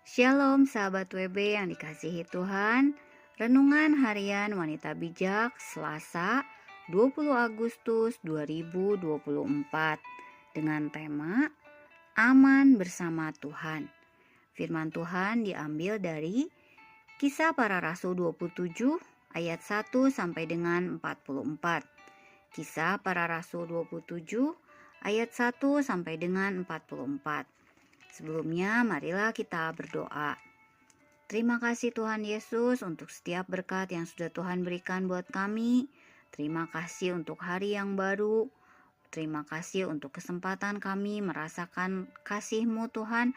Shalom sahabat WB yang dikasihi Tuhan. Renungan harian wanita bijak Selasa 20 Agustus 2024 dengan tema Aman bersama Tuhan. Firman Tuhan diambil dari Kisah Para Rasul 27 ayat 1 sampai dengan 44. Kisah Para Rasul 27 ayat 1 sampai dengan 44. Sebelumnya, marilah kita berdoa. Terima kasih Tuhan Yesus untuk setiap berkat yang sudah Tuhan berikan buat kami. Terima kasih untuk hari yang baru. Terima kasih untuk kesempatan kami merasakan kasih-Mu Tuhan,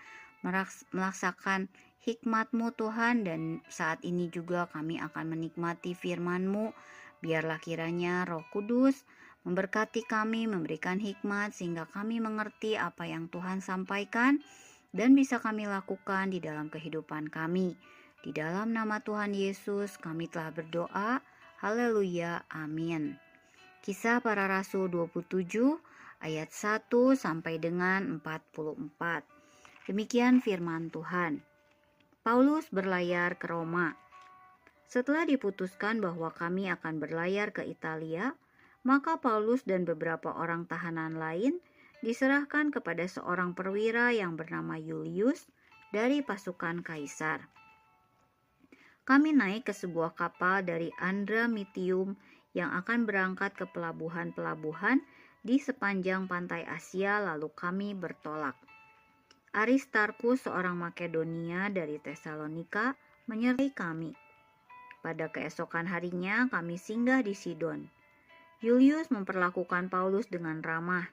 melaksanakan hikmat-Mu Tuhan, dan saat ini juga kami akan menikmati firman-Mu. Biarlah kiranya Roh Kudus memberkati kami, memberikan hikmat sehingga kami mengerti apa yang Tuhan sampaikan dan bisa kami lakukan di dalam kehidupan kami. Di dalam nama Tuhan Yesus kami telah berdoa. Haleluya. Amin. Kisah Para Rasul 27 ayat 1 sampai dengan 44. Demikian firman Tuhan. Paulus berlayar ke Roma. Setelah diputuskan bahwa kami akan berlayar ke Italia, maka Paulus dan beberapa orang tahanan lain diserahkan kepada seorang perwira yang bernama Julius dari pasukan Kaisar. Kami naik ke sebuah kapal dari Andramitium yang akan berangkat ke pelabuhan-pelabuhan di sepanjang pantai Asia, lalu kami bertolak. Aristarkus, seorang Makedonia dari Tesalonika, menyertai kami. Pada keesokan harinya kami singgah di Sidon. Julius memperlakukan Paulus dengan ramah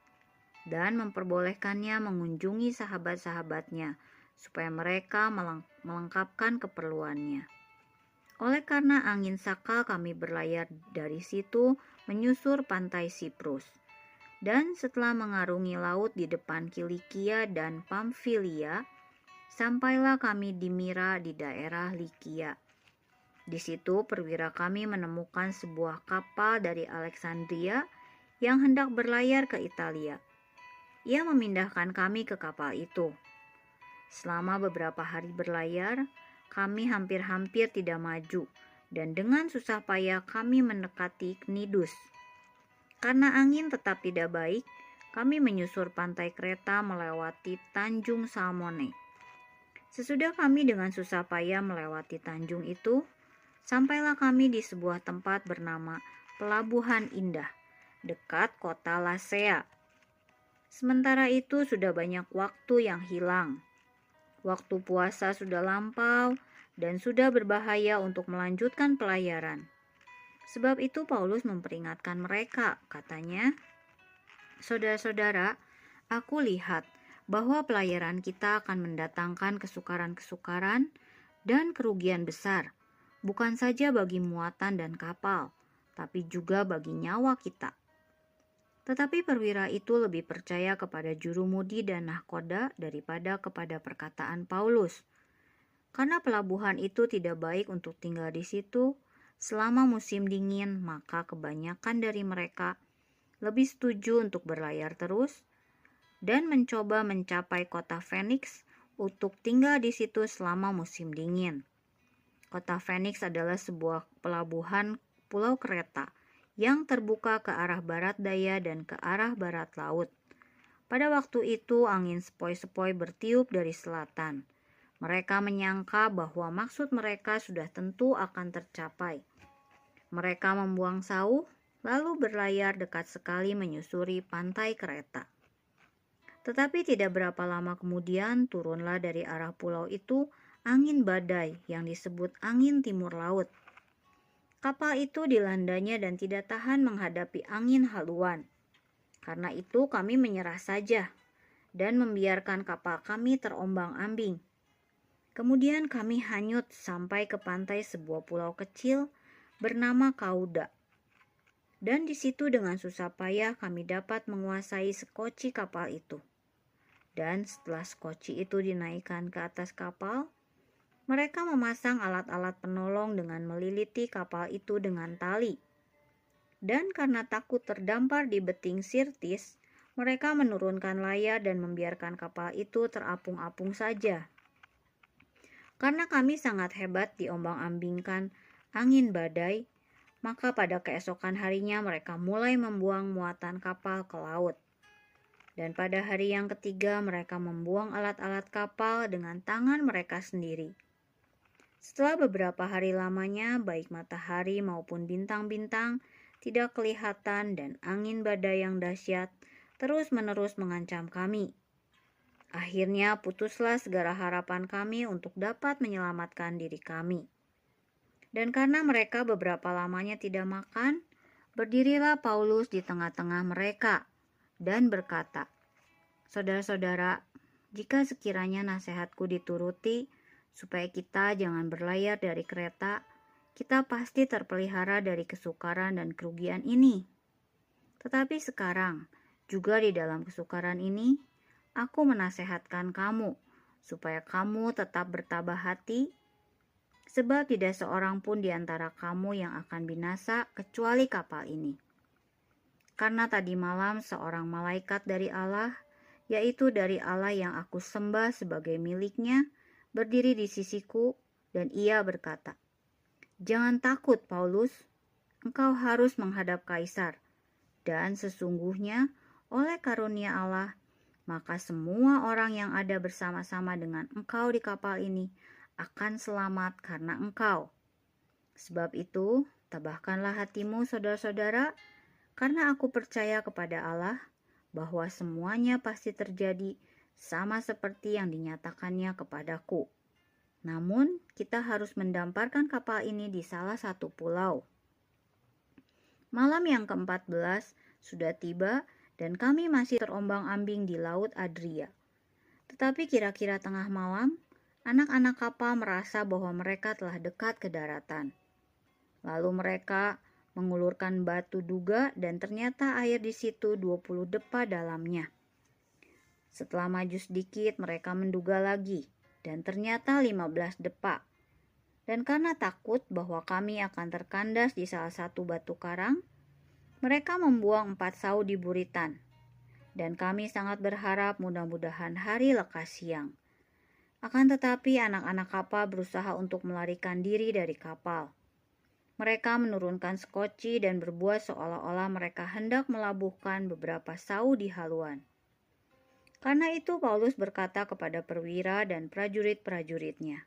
dan memperbolehkannya mengunjungi sahabat-sahabatnya supaya mereka melengkapkan keperluannya. Oleh karena angin sakal kami berlayar dari situ menyusur pantai Siprus. Dan setelah mengarungi laut di depan Kilikia dan Pamfilia, sampailah kami di Mira di daerah Likia. Di situ perwira kami menemukan sebuah kapal dari Alexandria yang hendak berlayar ke Italia. Ia memindahkan kami ke kapal itu. Selama beberapa hari berlayar, kami hampir-hampir tidak maju, dan dengan susah payah kami mendekati Knidus. Karena angin tetap tidak baik, kami menyusur pantai Kreta melewati Tanjung Salmone. Sesudah kami dengan susah payah melewati tanjung itu, sampailah kami di sebuah tempat bernama Pelabuhan Indah, dekat kota Lasea. Sementara itu sudah banyak waktu yang hilang. Waktu puasa sudah lampau dan sudah berbahaya untuk melanjutkan pelayaran. Sebab itu Paulus memperingatkan mereka, katanya, "Saudara-saudara, aku lihat bahwa pelayaran kita akan mendatangkan kesukaran-kesukaran dan kerugian besar, bukan saja bagi muatan dan kapal, tapi juga bagi nyawa kita." Tetapi perwira itu lebih percaya kepada jurumudi dan nahkoda daripada kepada perkataan Paulus. Karena pelabuhan itu tidak baik untuk tinggal di situ selama musim dingin, maka kebanyakan dari mereka lebih setuju untuk berlayar terus dan mencoba mencapai kota Phoenix untuk tinggal di situ selama musim dingin. Kota Phoenix adalah sebuah pelabuhan pulau Kreta yang terbuka ke arah barat daya dan ke arah barat laut. Pada waktu itu angin sepoi-sepoi bertiup dari selatan. Mereka menyangka bahwa maksud mereka sudah tentu akan tercapai. Mereka membuang sauh, lalu berlayar dekat sekali menyusuri pantai Kreta. Tetapi tidak berapa lama kemudian turunlah dari arah pulau itu angin badai yang disebut angin timur laut. Kapal itu dilandanya dan tidak tahan menghadapi angin haluan. Karena itu kami menyerah saja dan membiarkan kapal kami terombang-ambing. Kemudian kami hanyut sampai ke pantai sebuah pulau kecil bernama Kauda. Dan di situ dengan susah payah kami dapat menguasai sekoci kapal itu. Dan setelah sekoci itu dinaikkan ke atas kapal, mereka memasang alat-alat penolong dengan meliliti kapal itu dengan tali. Dan karena takut terdampar di beting Sirtis, mereka menurunkan layar dan membiarkan kapal itu terapung-apung saja. Karena kami sangat hebat diombang-ambingkan angin badai, maka pada keesokan harinya mereka mulai membuang muatan kapal ke laut. Dan pada hari yang ketiga mereka membuang alat-alat kapal dengan tangan mereka sendiri. Setelah beberapa hari lamanya, baik matahari maupun bintang-bintang tidak kelihatan dan angin badai yang dahsyat terus-menerus mengancam kami. Akhirnya putuslah segala harapan kami untuk dapat menyelamatkan diri kami. Dan karena mereka beberapa lamanya tidak makan, berdirilah Paulus di tengah-tengah mereka dan berkata, "Saudara-saudara, jika sekiranya nasihatku dituruti, supaya kita jangan berlayar dari kereta, kita pasti terpelihara dari kesukaran dan kerugian ini. Tetapi sekarang, juga di dalam kesukaran ini, aku menasehatkan kamu, supaya kamu tetap bertabah hati, sebab tidak seorang pun di antara kamu yang akan binasa kecuali kapal ini. Karena tadi malam seorang malaikat dari Allah, yaitu dari Allah yang aku sembah sebagai miliknya, berdiri di sisiku dan ia berkata, 'Jangan takut, Paulus, engkau harus menghadap Kaisar, dan sesungguhnya oleh karunia Allah, maka semua orang yang ada bersama-sama dengan engkau di kapal ini akan selamat karena engkau. Sebab itu, tabahkanlah hatimu saudara-saudara, karena aku percaya kepada Allah bahwa semuanya pasti terjadi sama seperti yang dinyatakannya kepadaku. Namun, kita harus mendamparkan kapal ini di salah satu pulau.' Malam yang ke-14 sudah tiba dan kami masih terombang-ambing di Laut Adria. Tetapi kira-kira tengah malam, anak-anak kapal merasa bahwa mereka telah dekat ke daratan. Lalu mereka mengulurkan batu duga dan ternyata air di situ 20 depa dalamnya. Setelah maju sedikit mereka menduga lagi dan ternyata 15 depa. Dan karena takut bahwa kami akan terkandas di salah satu batu karang, mereka membuang 4 sau di buritan. Dan kami sangat berharap mudah-mudahan hari lekas siang. Akan tetapi anak-anak kapal berusaha untuk melarikan diri dari kapal. Mereka menurunkan skoci dan berbuat seolah-olah mereka hendak melabuhkan beberapa sau di haluan. Karena itu Paulus berkata kepada perwira dan prajurit-prajuritnya,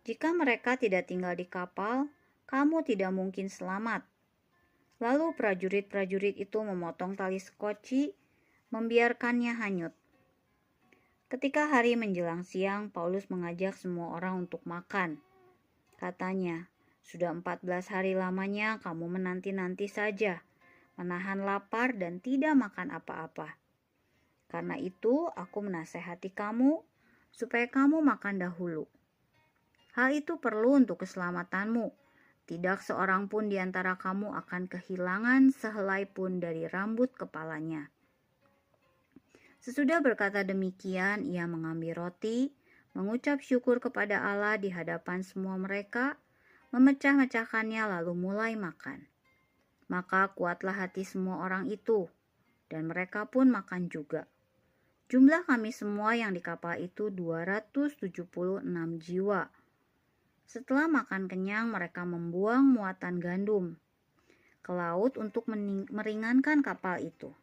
"Jika mereka tidak tinggal di kapal, kamu tidak mungkin selamat." Lalu prajurit-prajurit itu memotong tali skoci, membiarkannya hanyut. Ketika hari menjelang siang, Paulus mengajak semua orang untuk makan. Katanya, "Sudah 14 hari lamanya kamu menanti-nanti saja, menahan lapar dan tidak makan apa-apa. Karena itu aku menasehati kamu, supaya kamu makan dahulu. Hal itu perlu untuk keselamatanmu. Tidak seorang pun di antara kamu akan kehilangan sehelai pun dari rambut kepalanya." Sesudah berkata demikian, ia mengambil roti, mengucap syukur kepada Allah di hadapan semua mereka, memecah-mecahkannya lalu mulai makan. Maka kuatlah hati semua orang itu, dan mereka pun makan juga. Jumlah kami semua yang di kapal itu 276 jiwa. Setelah makan kenyang, mereka membuang muatan gandum ke laut untuk meringankan kapal itu.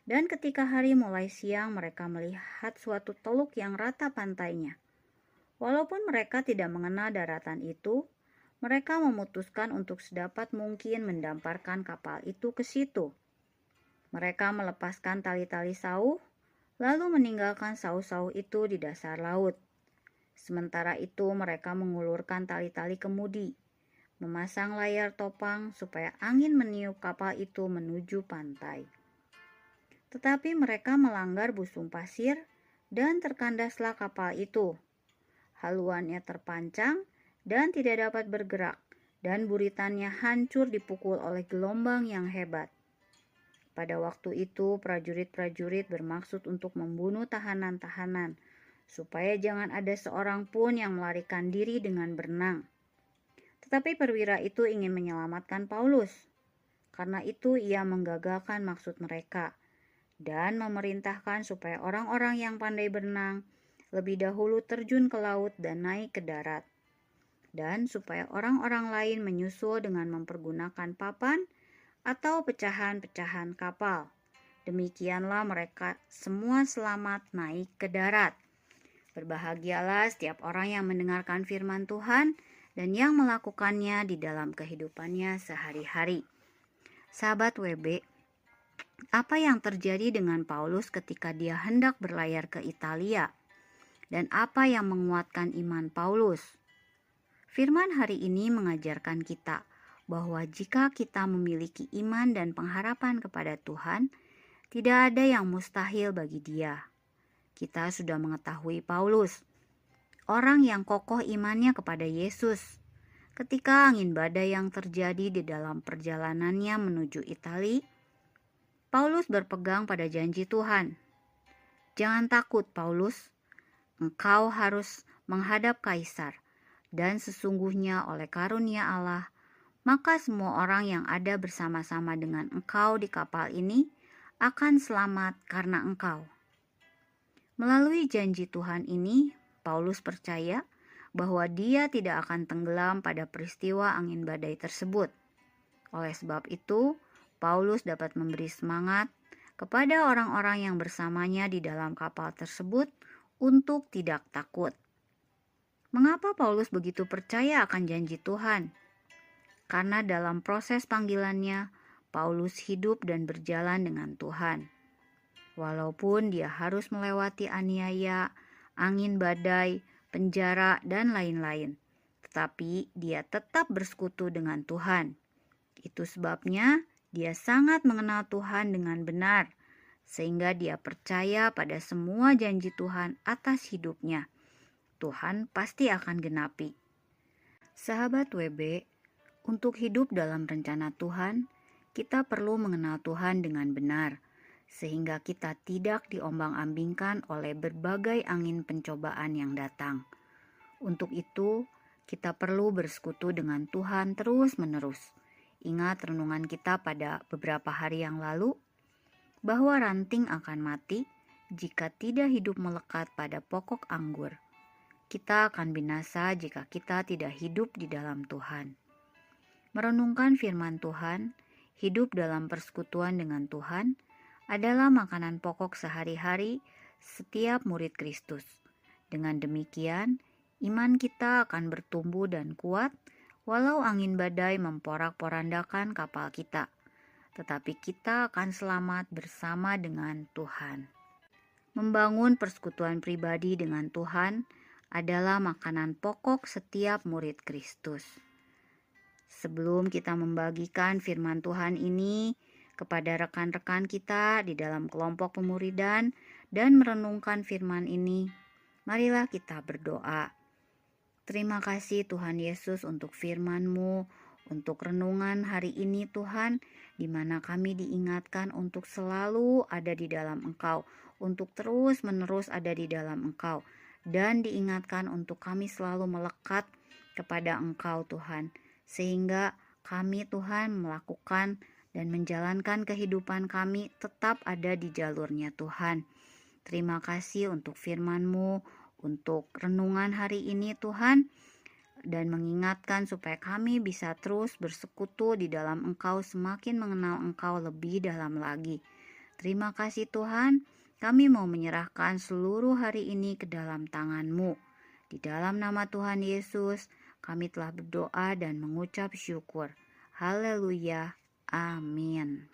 Dan ketika hari mulai siang, mereka melihat suatu teluk yang rata pantainya. Walaupun mereka tidak mengenal daratan itu, mereka memutuskan untuk sedapat mungkin mendamparkan kapal itu ke situ. Mereka melepaskan tali-tali sauh, lalu meninggalkan sauh-sauh itu di dasar laut. Sementara itu mereka mengulurkan tali-tali kemudi, memasang layar topang supaya angin meniup kapal itu menuju pantai. Tetapi mereka melanggar busung pasir dan terkandaslah kapal itu. Haluannya terpancang dan tidak dapat bergerak, dan buritannya hancur dipukul oleh gelombang yang hebat. Pada waktu itu prajurit-prajurit bermaksud untuk membunuh tahanan-tahanan, supaya jangan ada seorang pun yang melarikan diri dengan berenang. Tetapi perwira itu ingin menyelamatkan Paulus. Karena itu ia menggagalkan maksud mereka dan memerintahkan supaya orang-orang yang pandai berenang lebih dahulu terjun ke laut dan naik ke darat. Dan supaya orang-orang lain menyusul dengan mempergunakan papan atau pecahan-pecahan kapal. Demikianlah mereka semua selamat naik ke darat. Berbahagialah setiap orang yang mendengarkan firman Tuhan dan yang melakukannya di dalam kehidupannya sehari-hari. Sahabat WB, apa yang terjadi dengan Paulus ketika dia hendak berlayar ke Italia? Dan apa yang menguatkan iman Paulus? Firman hari ini mengajarkan kita bahwa jika kita memiliki iman dan pengharapan kepada Tuhan, tidak ada yang mustahil bagi Dia. Kita sudah mengetahui Paulus, orang yang kokoh imannya kepada Yesus. Ketika angin badai yang terjadi di dalam perjalanannya menuju Italia, Paulus berpegang pada janji Tuhan. Jangan takut, Paulus. Engkau harus menghadap Kaisar, dan sesungguhnya oleh karunia Allah, maka semua orang yang ada bersama-sama dengan engkau di kapal ini akan selamat karena engkau. Melalui janji Tuhan ini, Paulus percaya bahwa dia tidak akan tenggelam pada peristiwa angin badai tersebut. Oleh sebab itu, Paulus dapat memberi semangat kepada orang-orang yang bersamanya di dalam kapal tersebut untuk tidak takut. Mengapa Paulus begitu percaya akan janji Tuhan? Karena dalam proses panggilannya, Paulus hidup dan berjalan dengan Tuhan. Walaupun dia harus melewati aniaya, angin badai, penjara, dan lain-lain, tetapi dia tetap bersekutu dengan Tuhan. Itu sebabnya dia sangat mengenal Tuhan dengan benar, sehingga dia percaya pada semua janji Tuhan atas hidupnya. Tuhan pasti akan genapi. Sahabat WB, untuk hidup dalam rencana Tuhan, kita perlu mengenal Tuhan dengan benar, sehingga kita tidak diombang-ambingkan oleh berbagai angin pencobaan yang datang. Untuk itu, kita perlu bersekutu dengan Tuhan terus-menerus. Ingat renungan kita pada beberapa hari yang lalu, bahwa ranting akan mati jika tidak hidup melekat pada pokok anggur. Kita akan binasa jika kita tidak hidup di dalam Tuhan. Merenungkan firman Tuhan, hidup dalam persekutuan dengan Tuhan, adalah makanan pokok sehari-hari setiap murid Kristus. Dengan demikian, iman kita akan bertumbuh dan kuat walau angin badai memporak-porandakan kapal kita. Tetapi kita akan selamat bersama dengan Tuhan. Membangun persekutuan pribadi dengan Tuhan adalah makanan pokok setiap murid Kristus. Sebelum kita membagikan firman Tuhan ini kepada rekan-rekan kita di dalam kelompok pemuridan dan merenungkan firman ini, marilah kita berdoa. Terima kasih Tuhan Yesus untuk firman-Mu, untuk renungan hari ini Tuhan, di mana kami diingatkan untuk selalu ada di dalam Engkau, untuk terus-menerus ada di dalam Engkau, dan diingatkan untuk kami selalu melekat kepada Engkau Tuhan, sehingga kami Tuhan melakukan dan menjalankan kehidupan kami tetap ada di jalurnya Tuhan. Terima kasih untuk firman-Mu, untuk renungan hari ini Tuhan, dan mengingatkan supaya kami bisa terus bersekutu di dalam Engkau, semakin mengenal Engkau lebih dalam lagi. Terima kasih Tuhan, kami mau menyerahkan seluruh hari ini ke dalam tangan-Mu. Di dalam nama Tuhan Yesus, kami telah berdoa dan mengucap syukur. Haleluya. Amin.